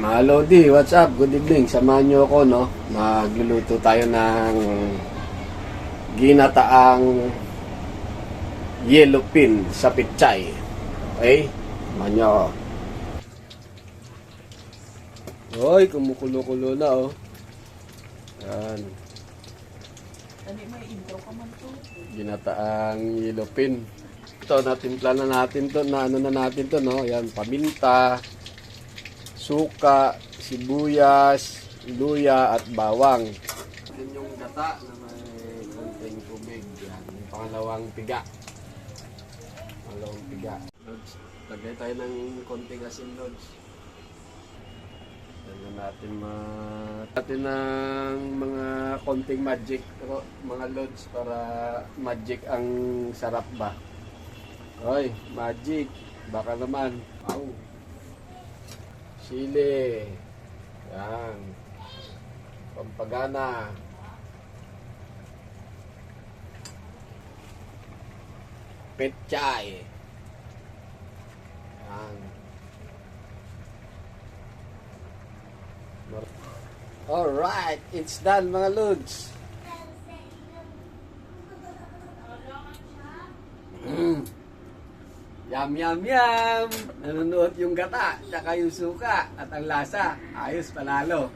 Mga Lodi, what's up? Good evening. Samahan nyo ako, no? Magluluto tayo ng ginataang yellow pin sa pichay. Okay? Samahan nyo ako. Hoy, kumukulo-kulo na, oh. Yan. May intro ka man to. Ginataang yellow pin. Ito, natimpla na natin to. Naano na natin to, no? Yan, paminta, suka, sibuyas, luya at bawang. Yan yung gata na may konting tubig. Yan, yung pangalawang piga. Pangalawang piga. Lods, lagay tayo ng konting asin, Lods. Yan natin ng mga konting magic, mga Lods, para magic ang sarap ba. Hoy, magic. Baka naman. Wow. Chile. Yan. Pampagana. Pechay. Yan. Alright, it's done mga Lods. Yum, yum, yum! Nanonood yung gata, tsaka yung suka, at ang lasa. Ayos, panalo.